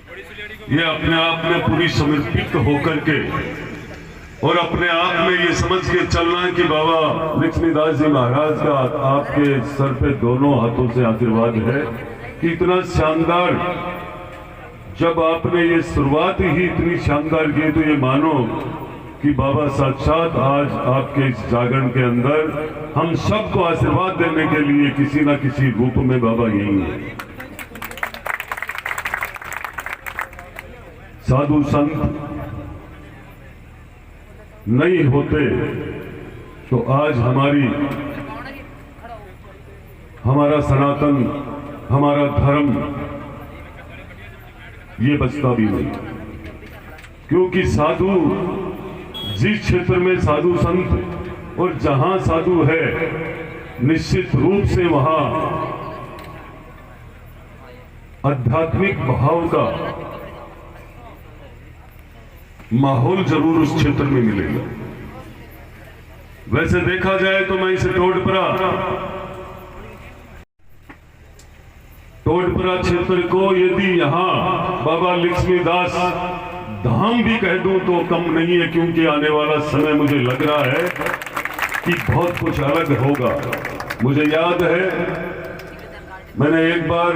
ये अपने आप में पूरी समर्पित होकर के और अपने आप में ये समझ के चलना कि बाबा लक्ष्मीदास जी महाराज का आपके सर पे दोनों हाथों से आशीर्वाद है कि इतना शानदार, जब आपने ये शुरुआत ही इतनी शानदार की तो ये मानो कि बाबा साक्षात आज आपके इस जागरण के अंदर हम सबको आशीर्वाद देने के लिए किसी न किसी रूप में बाबा यही है। साधु संत नहीं होते तो आज हमारा सनातन, हमारा धर्म ये बचता भी नहीं, क्योंकि साधु जिस क्षेत्र में साधु संत और जहां साधु है निश्चित रूप से वहां आध्यात्मिक भाव का माहौल जरूर उस क्षेत्र में मिलेगा। वैसे देखा जाए तो मैं इसे टोडपरा क्षेत्र को यदि यहां बाबा लक्ष्मीदास धाम भी कह दूं तो कम नहीं है, क्योंकि आने वाला समय मुझे लग रहा है कि बहुत कुछ अलग होगा। मुझे याद है मैंने एक बार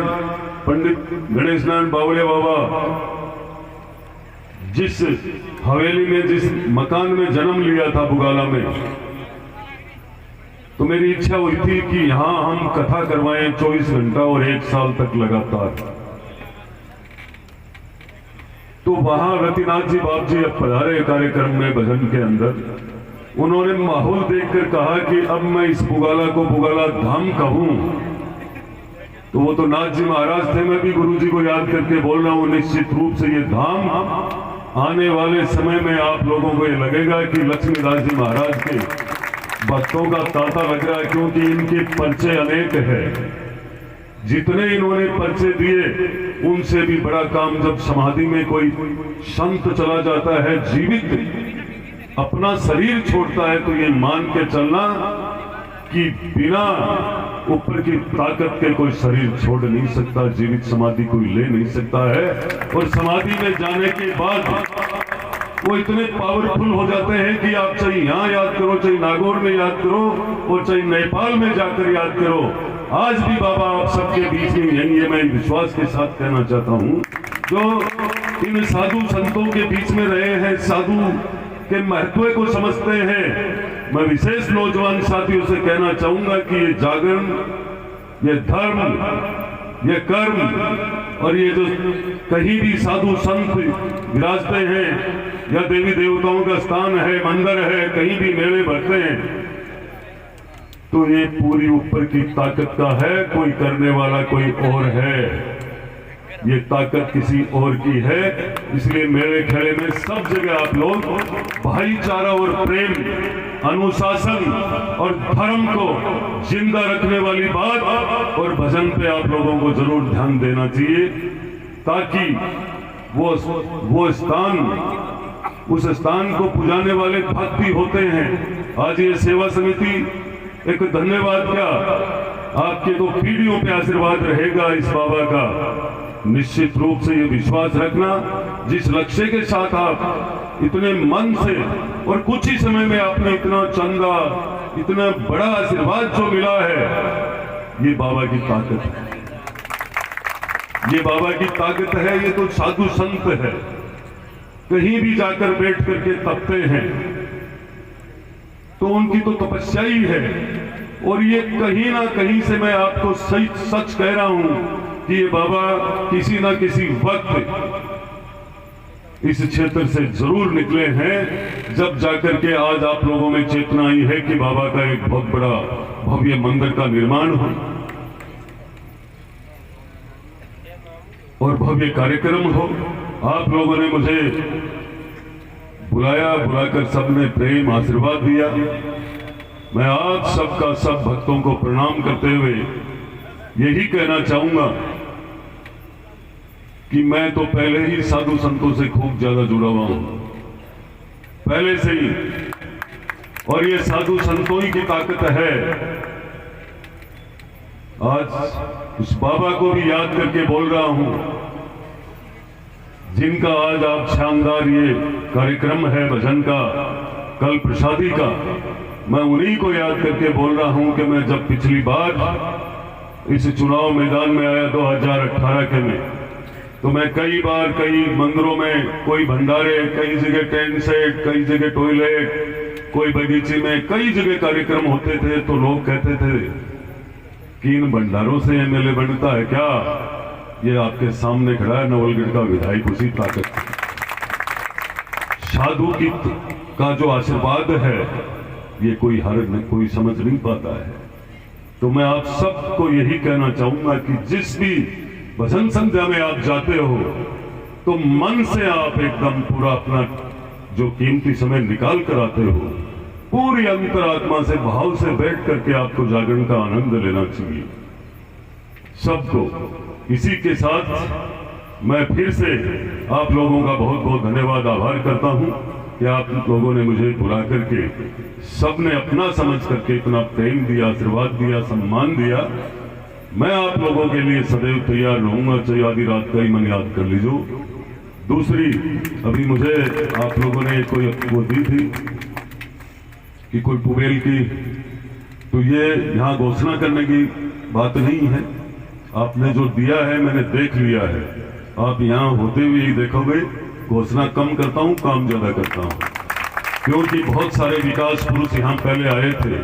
पंडित गणेश नारायण बावले बाबा जिस हवेली में, जिस मकान में जन्म लिया था बुगाला में, तो मेरी इच्छा हुई थी कि यहां हम कथा करवाएं 24 घंटा और 1 साल तक लगातार। तो वहां रतिनाथ जी बाप जी अब पधारे कार्यक्रम में भजन के अंदर, उन्होंने माहौल देखकर कहा कि अब मैं इस बुगाला को बुगाला धाम कहूं तो वो तो नाथ जी महाराज थे, मैं भी गुरु जी को याद करके बोल रहा हूं, निश्चित रूप से ये धाम आने वाले समय में आप लोगों को ये लगेगा कि लक्ष्मीदास जी महाराज के भक्तों का तांता लग रहा है, क्योंकि इनके परिचय अनेक है। जितने इन्होंने परिचय दिए उनसे भी बड़ा काम जब समाधि में कोई संत चला जाता है, जीवित अपना शरीर छोड़ता है, तो ये मान के चलना कि बिना ऊपर की ताकत के कोई शरीर छोड़ नहीं सकता, जीवित समाधि कोई ले नहीं सकता है। और समाधि में जाने के बाद वो इतने पावरफुल हो जाते हैं कि आप चाहे यहाँ याद करो, चाहे नागौर में याद करो और चाहे नेपाल में जाकर याद करो, आज भी बाबा आप सबके बीच में यही है। मैं विश्वास के साथ कहना चाहता हूँ, जो इन साधु संतों के बीच में रहे हैं, साधु के महत्व को समझते हैं, मैं विशेष नौजवान साथियों से कहना चाहूंगा कि ये जागरण, ये धर्म, ये कर्म और ये जो कहीं भी साधु संत विराजते हैं या देवी देवताओं का स्थान है, मंदिर है, कहीं भी मेले भरते हैं, तो ये पूरी ऊपर की ताकत का है, कोई करने वाला कोई और है, ये ताकत किसी और की है। इसलिए मेरे खेड़े में सब जगह आप लोग भाईचारा और प्रेम, अनुशासन और धर्म को जिंदा रखने वाली बात और भजन पे आप लोगों को जरूर ध्यान देना चाहिए, ताकि वो स्थान, उस स्थान को पुजाने वाले भक्त भी होते हैं। आज ये सेवा समिति एक धन्यवाद क्या, आपके तो पीढ़ियों पे आशीर्वाद रहेगा इस बाबा का। निश्चित रूप से ये विश्वास रखना, जिस लक्ष्य के साथ आप इतने मन से और कुछ ही समय में आपने इतना चंदा, इतना बड़ा आशीर्वाद जो मिला है, ये बाबा की ताकत है, ये बाबा की ताकत है। ये तो साधु संत है, कहीं भी जाकर बैठ करके तपते हैं तो उनकी तो तपस्या ही है। और ये कहीं ना कहीं से मैं आपको सच कह रहा हूं कि ये बाबा किसी ना किसी वक्त इस क्षेत्र से जरूर निकले हैं, जब जाकर के आज आप लोगों में चेतना आई है कि बाबा का एक बहुत बड़ा भव्य मंदिर का निर्माण हो और भव्य कार्यक्रम हो। आप लोगों ने मुझे बुलाया, बुलाकर सबने प्रेम आशीर्वाद दिया। मैं आप सबका, सब भक्तों को प्रणाम करते हुए यही कहना चाहूंगा कि मैं तो पहले ही साधु संतों से खूब ज्यादा जुड़ा हुआ हूं, पहले से ही, और ये साधु संतों ही की ताकत है। आज उस बाबा को भी याद करके बोल रहा हूं जिनका आज आप शानदार ये कार्यक्रम है भजन का, कल प्रसादी का, मैं उन्हीं को याद करके बोल रहा हूं कि मैं जब पिछली बार इस चुनाव मैदान में आया 2018 के में, तो मैं कई बार कई मंदिरों में कोई भंडारे, कई जगह टेंट सेट, कई जगह टॉयलेट, कोई बगीचे में, कई जगह कार्यक्रम होते थे। तो लोग कहते थे कि इन भंडारों से एमएलए बनता है क्या? ये आपके सामने खड़ा है नवलगढ़ का विधायक, उसी ताकत साधु की का जो आशीर्वाद है ये कोई समझ नहीं पाता है। तो मैं आप सबको यही कहना चाहूंगा कि जिस भी भजन संध्या में आप जाते हो तो मन से आप एकदम पूरा अपना जो कीमती समय निकाल कर आते हो, पूरी अंतरात्मा से भाव से बैठ करके आपको जागरण का आनंद लेना चाहिए सबको। इसी के साथ मैं फिर से आप लोगों का बहुत बहुत धन्यवाद आभार करता हूं कि आप लोगों ने मुझे बुला करके सबने अपना समझ करके इतना प्रेम दिया, आशीर्वाद दिया, सम्मान दिया। मैं आप लोगों के लिए सदैव तैयार रहूंगा, चाहे आधी रात का ही मन याद कर लीजिए। दूसरी, अभी मुझे आप लोगों ने कोई वो दी थी कि कोई पुबेल की, तो ये यहाँ घोषणा करने की बात नहीं है। आपने जो दिया है मैंने देख लिया है। आप यहाँ होते हुए ही देखोगे, घोषणा कम करता हूँ, काम ज्यादा करता हूँ, क्योंकि बहुत सारे विकास पुरुष यहाँ पहले आए थे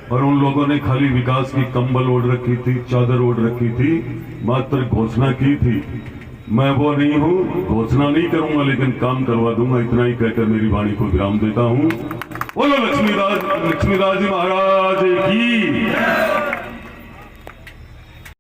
और उन लोगों ने खाली विकास की कंबल ओढ़ रखी थी, चादर ओढ़ रखी थी, मात्र घोषणा की थी। मैं वो नहीं हूँ, घोषणा नहीं करूंगा लेकिन काम करवा दूंगा। इतना ही कहकर मेरी वाणी को विराम देता हूँ। बोलो लक्ष्मीदास जी महाराज की।